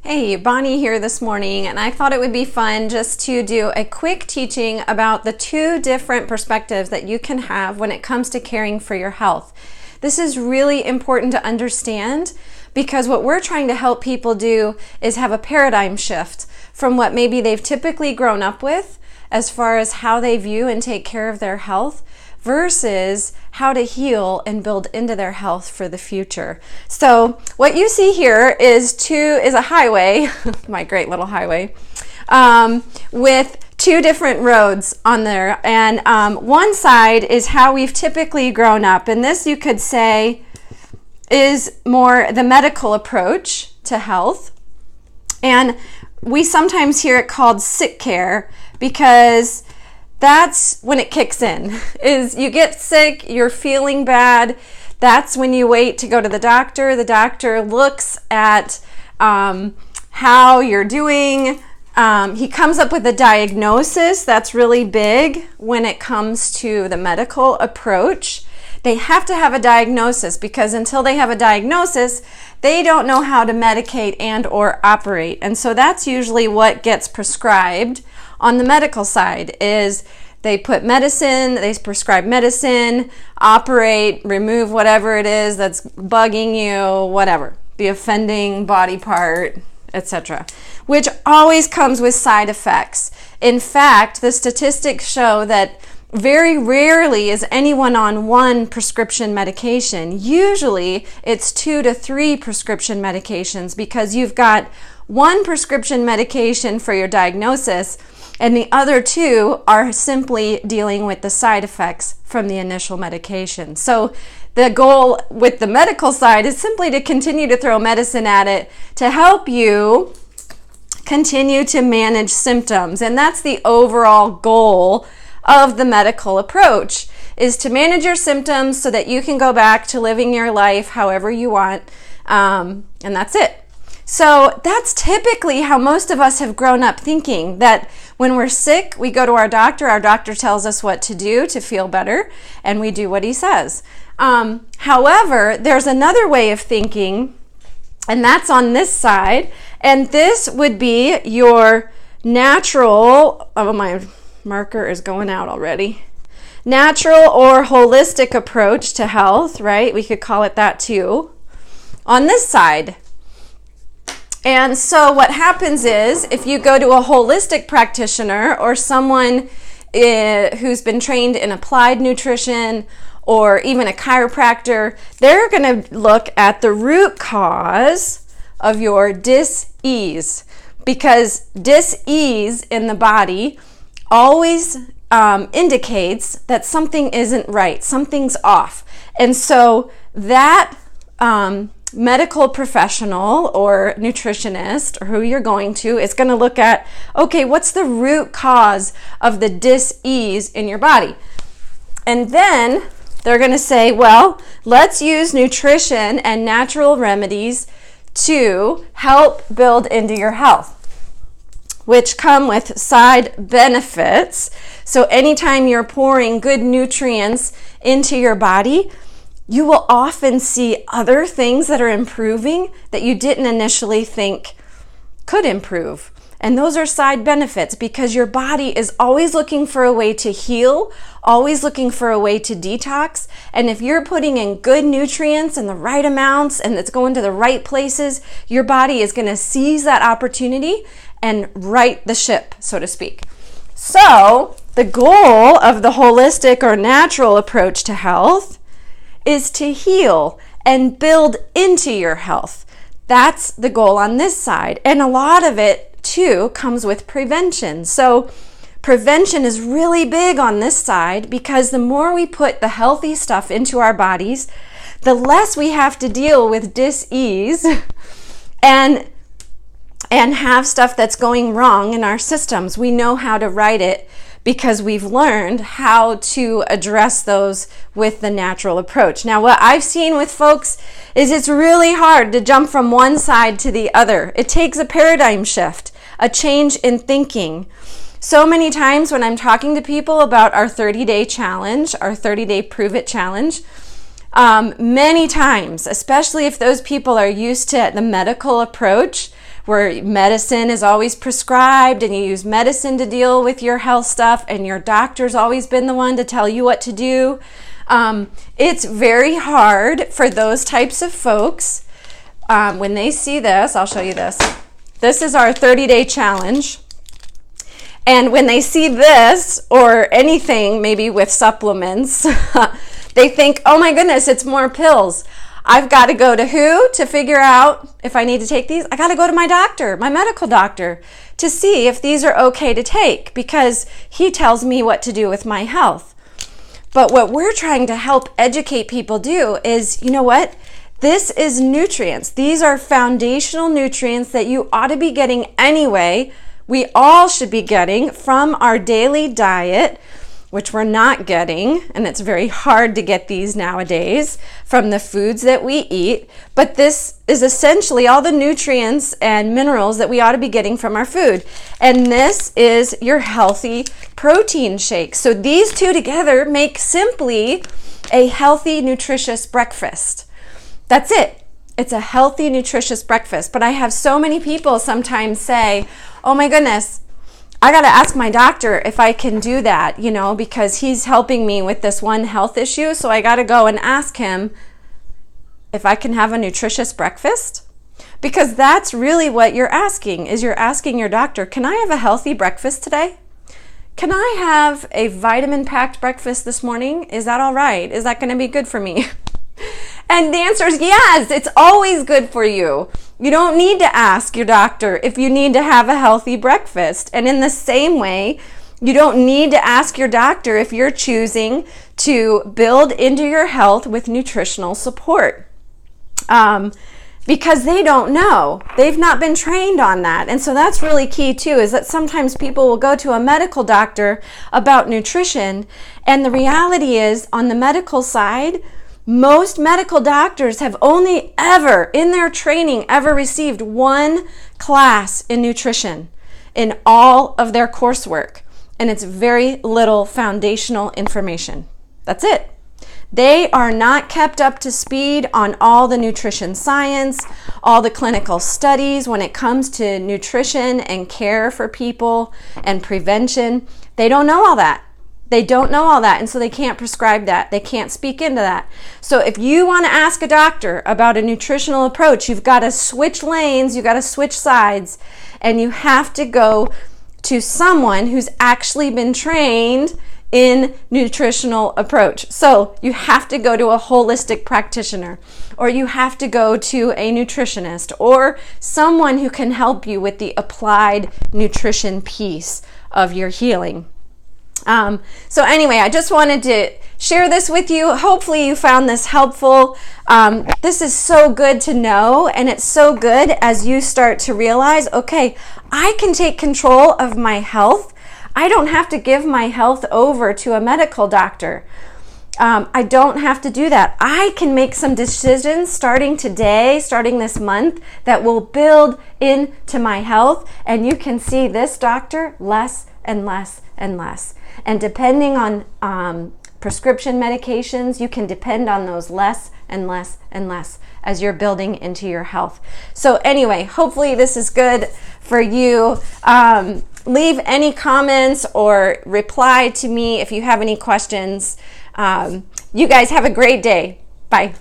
Hey, Bonnie here this morning, and I thought it would be fun just to do a quick teaching about the two different perspectives that you can have when it comes to caring for your health. This is really important to understand because what we're trying to help people do is have a paradigm shift from what maybe they've typically grown up with as far as how they view and take care of their health versus how to heal and build into their health for the future. So what you see here is a highway, my great little highway, with two different roads on there. And one side is how we've typically grown up. And this, you could say, is more the medical approach to health. And we sometimes hear it called sick care because that's when it kicks in. Is you get sick, you're feeling bad. That's when you wait to go to the doctor. The doctor looks at how you're doing. He comes up with a diagnosis. That's really big when it comes to the medical approach. They have to have a diagnosis because until they have a diagnosis, they don't know how to medicate and or operate. And so that's usually what gets prescribed on the medical side is they put medicine, they prescribe medicine, operate, remove whatever it is that's bugging you, whatever, the offending body part, etc., which always comes with side effects. In fact, the statistics show that very rarely is anyone on one prescription medication. Usually it's 2 to 3 prescription medications because you've got one prescription medication for your diagnosis and the other 2 are simply dealing with the side effects from the initial medication. So the goal with the medical side is simply to continue to throw medicine at it to help you continue to manage symptoms. And that's the overall goal of the medical approach, is to manage your symptoms so that you can go back to living your life however you want. And that's it. So that's typically how most of us have grown up thinking, that when we're sick, we go to our doctor tells us what to do to feel better, and we do what he says. However, there's another way of thinking, and that's on this side, and this would be your natural, oh, my marker is going out already, natural or holistic approach to health, right? We could call it that too, on this side. And so what happens is if you go to a holistic practitioner or someone who's been trained in applied nutrition or even a chiropractor, they're going to look at the root cause of your dis-ease, because dis-ease in the body always indicates that something isn't right, something's off. And so that medical professional or nutritionist or who you're going to is going to look at, okay, what's the root cause of the dis-ease in your body? And then they're going to say, well, let's use nutrition and natural remedies to help build into your health, which come with side benefits. So anytime you're pouring good nutrients into your body, you will often see other things that are improving that you didn't initially think could improve. And those are side benefits because your body is always looking for a way to heal, always looking for a way to detox. And if you're putting in good nutrients in the right amounts and it's going to the right places, your body is going to seize that opportunity and right the ship, so to speak. So the goal of the holistic or natural approach to health is to heal and build into your health. That's the goal on this side. And a lot of it, too, comes with prevention. So prevention is really big on this side because the more we put the healthy stuff into our bodies, the less we have to deal with dis-ease and have stuff that's going wrong in our systems. We know how to right it because we've learned how to address those with the natural approach. Now, what I've seen with folks is it's really hard to jump from one side to the other. It takes a paradigm shift, a change in thinking. So many times when I'm talking to people about our 30-day challenge, our 30-day Prove It challenge, many times, especially if those people are used to the medical approach, where medicine is always prescribed and you use medicine to deal with your health stuff and your doctor's always been the one to tell you what to do. It's very hard for those types of folks when they see this. I'll show you this. This is our 30-day challenge. And when they see this or anything, maybe with supplements, they think, oh my goodness, it's more pills. I've got to go to who to figure out if I need to take these? I got to go to my doctor, my medical doctor, to see if these are okay to take because he tells me what to do with my health. But what we're trying to help educate people do is, you know what? This is nutrients. These are foundational nutrients that you ought to be getting anyway. We all should be getting from our daily diet, which we're not getting, and it's very hard to get these nowadays from the foods that we eat. But this is essentially all the nutrients and minerals that we ought to be getting from our food. And this is your healthy protein shake. So these two together make simply a healthy, nutritious breakfast. That's it. It's a healthy, nutritious breakfast. But I have so many people sometimes say, oh my goodness, I got to ask my doctor if I can do that, because he's helping me with this one health issue. So I got to go and ask him if I can have a nutritious breakfast. Because that's really what you're asking, is you're asking your doctor, can I have a healthy breakfast today? Can I have a vitamin-packed breakfast this morning? Is that all right? Is that going to be good for me? And the answer is yes, it's always good for you. You don't need to ask your doctor if you need to have a healthy breakfast. And in the same way, you don't need to ask your doctor if you're choosing to build into your health with nutritional support. Because they don't know. They've not been trained on that. And so that's really key too, is that sometimes people will go to a medical doctor about nutrition. And the reality is, on the medical side, most medical doctors have only ever, in their training, ever received one class in nutrition in all of their coursework. And it's very little foundational information. That's it. They are not kept up to speed on all the nutrition science, all the clinical studies when it comes to nutrition and care for people and prevention. They don't know all that. They don't know all that, and so they can't prescribe that. They can't speak into that. So if you want to ask a doctor about a nutritional approach, you've got to switch lanes, you've got to switch sides, and you have to go to someone who's actually been trained in nutritional approach. So you have to go to a holistic practitioner, or you have to go to a nutritionist, or someone who can help you with the applied nutrition piece of your healing. So anyway, I just wanted to share this with you. Hopefully you found this helpful. This is so good to know, and it's so good as you start to realize, okay, I can take control of my health. I don't have to give my health over to a medical doctor. I don't have to do that. I can make some decisions starting today, starting this month, that will build into my health, and you can see this doctor less and less and less. And depending on prescription medications, you can depend on those less and less and less as you're building into your health. So anyway, hopefully this is good for you. Leave any comments or reply to me if you have any questions. You guys have a great day. Bye.